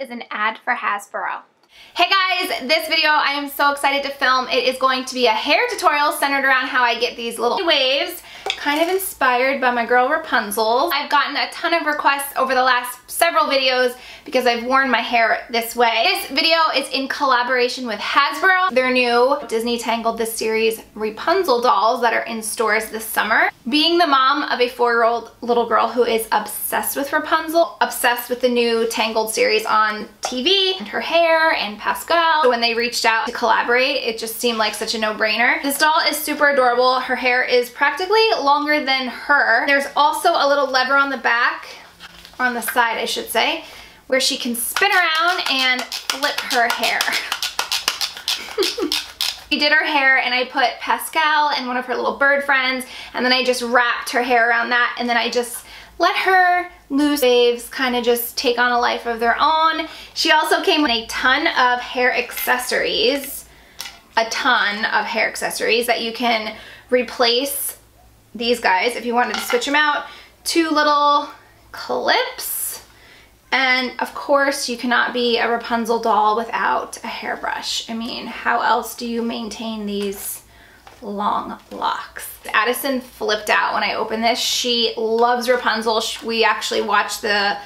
is an ad for Hasbro. Hey guys, this video I am so excited to film. It is going to be a hair tutorial centered around how I get these little waves, kind of inspired by my girl Rapunzel. I've gotten a ton of requests over the last several videos because I've worn my hair this way. This video is in collaboration with Hasbro. Their new Disney Tangled This Series Rapunzel dolls that are in stores this summer. Being the mom of a 4-year-old little girl who is obsessed with Rapunzel, obsessed with the new Tangled series on TV, and her hair and Pascal. So when they reached out to collaborate, it just seemed like such a no-brainer. This doll is super adorable. Her hair is practically longer than her. There's also a little lever on the back, or on the side I should say, where she can spin around and flip her hair. We did her hair and I put Pascal and one of her little bird friends, and then I just wrapped her hair around that, and then I just let her loose waves kind of just take on a life of their own. She also came with a ton of hair accessories, that you can replace these guys if you wanted to switch them out. 2 little clips, and of course you cannot be a Rapunzel doll without a hairbrush. I mean, how else do you maintain these long locks? Addison flipped out when I opened this. She loves Rapunzel. We actually watch the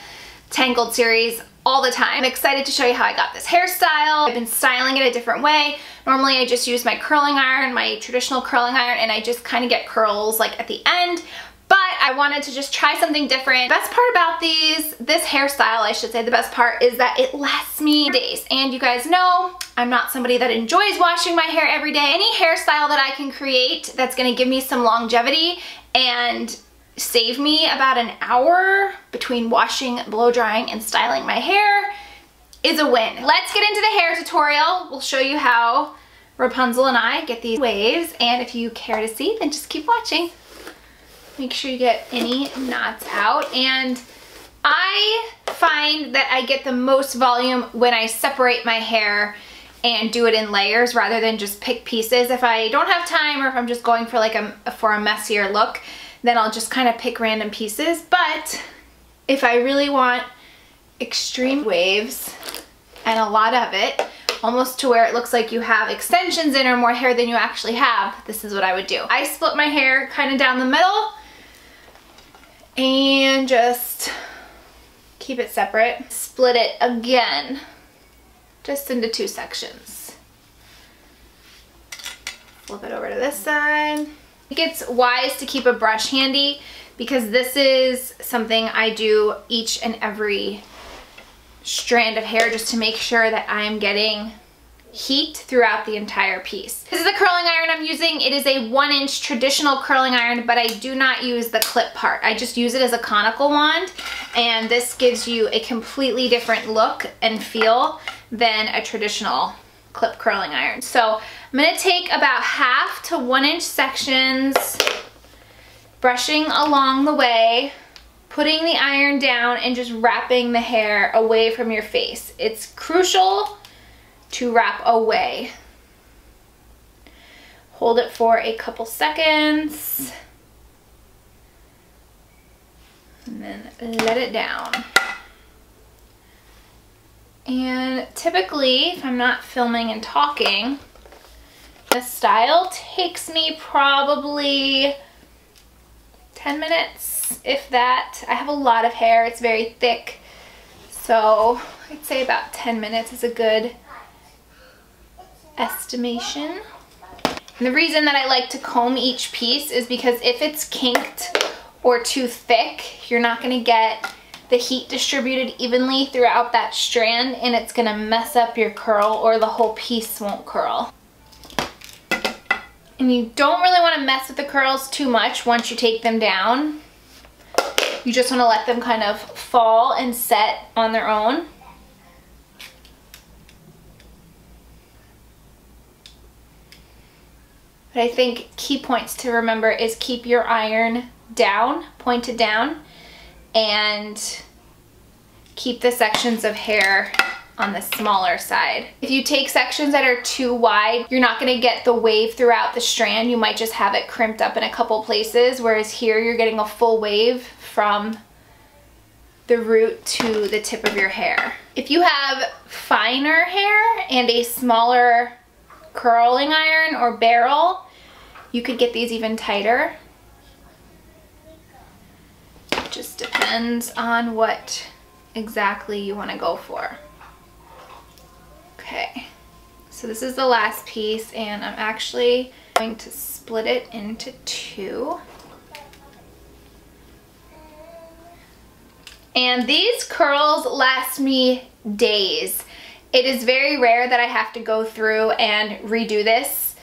Tangled series all the time. I'm excited to show you how I got this hairstyle. I've been styling it a different way. Normally I just use my curling iron, my traditional curling iron, and I just kind of get curls like at the end. But I wanted to just try something different. The best part about this hairstyle, I should say, the best part is that it lasts me days. And you guys know I'm not somebody that enjoys washing my hair every day. Any hairstyle that I can create that's gonna give me some longevity and save me about an hour between washing, blow drying, and styling my hair is a win. Let's get into the hair tutorial. We'll show you how Rapunzel and I get these waves, and if you care to see, then just keep watching. Make sure you get any knots out. And I find that I get the most volume when I separate my hair and do it in layers rather than just pick pieces. If I don't have time, or if I'm just going for like for a messier look, then I'll just kind of pick random pieces. But if I really want extreme waves and a lot of it, almost to where it looks like you have extensions in or more hair than you actually have, this is what I would do. I split my hair kind of down the middle and just keep it separate. Split it again, just into 2 sections. Flip it over to this side. I think it's wise to keep a brush handy because this is something I do each and every strand of hair just to make sure that I'm getting heat throughout the entire piece. This is the curling iron I'm using. It is a 1-inch traditional curling iron, but I do not use the clip part. I just use it as a conical wand, and this gives you a completely different look and feel than a traditional clip curling iron. So I'm gonna take about 1/2 to 1-inch sections, brushing along the way, putting the iron down and just wrapping the hair away from your face. It's crucial to wrap away. Hold it for a couple seconds and then let it down. And typically, if I'm not filming and talking, this style takes me probably 10 minutes, if that. I have a lot of hair, it's very thick, so I'd say about 10 minutes is a good estimation. And the reason that I like to comb each piece is because if it's kinked or too thick, you're not gonna get the heat distributed evenly throughout that strand, and it's gonna mess up your curl, or the whole piece won't curl. And you don't really want to mess with the curls too much once you take them down. You just want to let them kind of fall and set on their own. But I think key points to remember is keep your iron down, pointed down, and keep the sections of hair on the smaller side. If you take sections that are too wide, you're not gonna get the wave throughout the strand. You might just have it crimped up in a couple places, whereas here you're getting a full wave from the root to the tip of your hair. If you have finer hair and a smaller curling iron or barrel, you could get these even tighter. It just depends on what exactly you want to go for. Okay, so this is the last piece, and I'm actually going to split it into two. And these curls last me days. It is very rare that I have to go through and redo this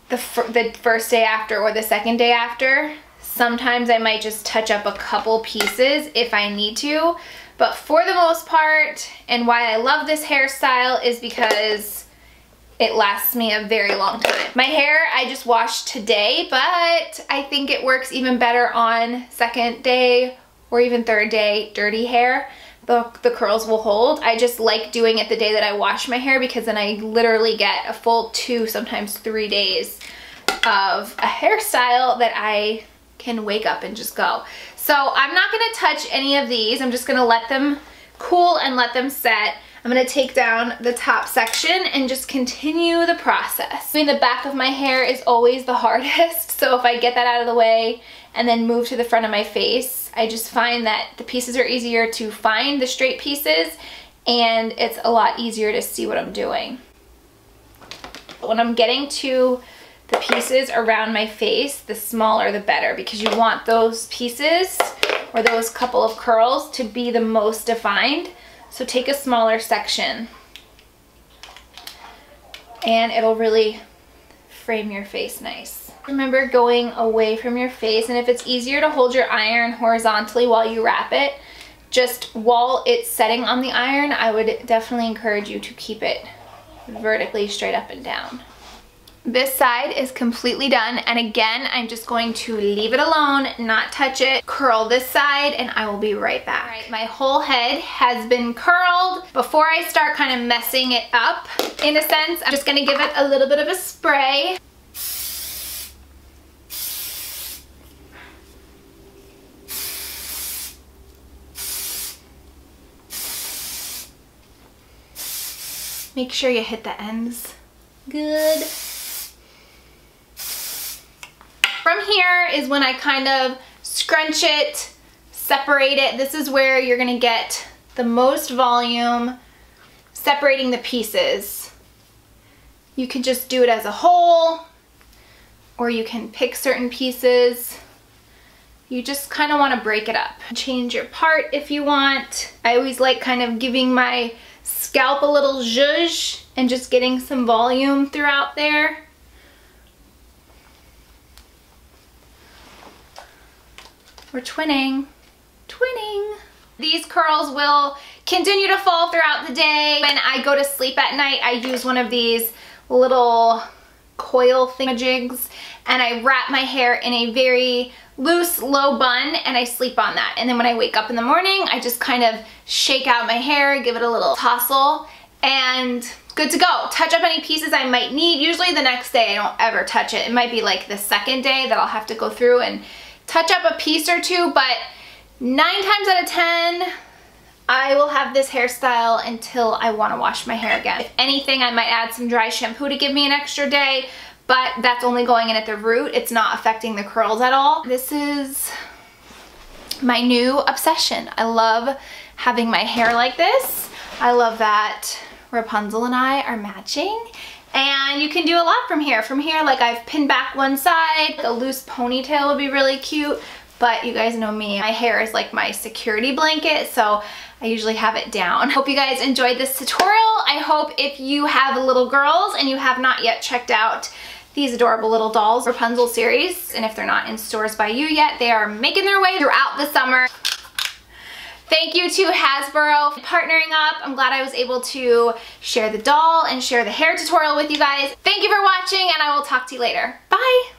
the first day after or the second day after. Sometimes I might just touch up a couple pieces if I need to, but for the most part, and why I love this hairstyle is because it lasts me a very long time. My hair I just washed today, but I think it works even better on second day or even third day dirty hair. The curls will hold. I just like doing it the day that I wash my hair because then I literally get a full 2, sometimes 3 days of a hairstyle that I can wake up and just go. So I'm not gonna touch any of these. I'm just gonna let them cool and let them set. I'm gonna take down the top section and just continue the process. I mean, the back of my hair is always the hardest, so if I get that out of the way and then move to the front of my face, I just find that the pieces are easier to find, the straight pieces, and it's a lot easier to see what I'm doing. When I'm getting to the pieces around my face, the smaller the better, because you want those pieces or those couple of curls to be the most defined. So take a smaller section and it'll really frame your face nice. Remember going away from your face, and if it's easier to hold your iron horizontally while you wrap it, just while it's setting on the iron, I would definitely encourage you to keep it vertically straight up and down. This side is completely done, and again, I'm just going to leave it alone, not touch it, curl this side, and I will be right back. All right, my whole head has been curled. Before I start kind of messing it up, in a sense, I'm just gonna give it a little bit of a spray. Make sure you hit the ends good. From here is when I kind of scrunch it, separate it. This is where you're gonna get the most volume, separating the pieces. You can just do it as a whole, or you can pick certain pieces. You just kind of want to break it up. Change your part if you want. I always like kind of giving my scalp a little zhuzh and just getting some volume throughout there. We're twinning. These curls will continue to fall throughout the day. When I go to sleep at night, I use one of these little coil thingamajigs, and I wrap my hair in a very loose, low bun, and I sleep on that. And then when I wake up in the morning, I just kind of shake out my hair, give it a little tousle, and good to go. Touch up any pieces I might need. Usually the next day I don't ever touch it. It might be like the second day that I'll have to go through and touch up a piece or two, but 9 times out of 10, I will have this hairstyle until I want to wash my hair again. If anything, I might add some dry shampoo to give me an extra day, but that's only going in at the root. It's not affecting the curls at all. This is my new obsession. I love having my hair like this. I love that Rapunzel and I are matching. And you can do a lot from here. From here, like, I've pinned back one side. A loose ponytail would be really cute, but you guys know me. My hair is like my security blanket, so I usually have it down. Hope you guys enjoyed this tutorial. I hope if you have little girls and you have not yet checked out these adorable little dolls Rapunzel series, and if they're not in stores by you yet, they are making their way throughout the summer. Thank you to Hasbro for partnering up. I'm glad I was able to share the doll and share the hair tutorial with you guys. Thank you for watching, and I will talk to you later. Bye!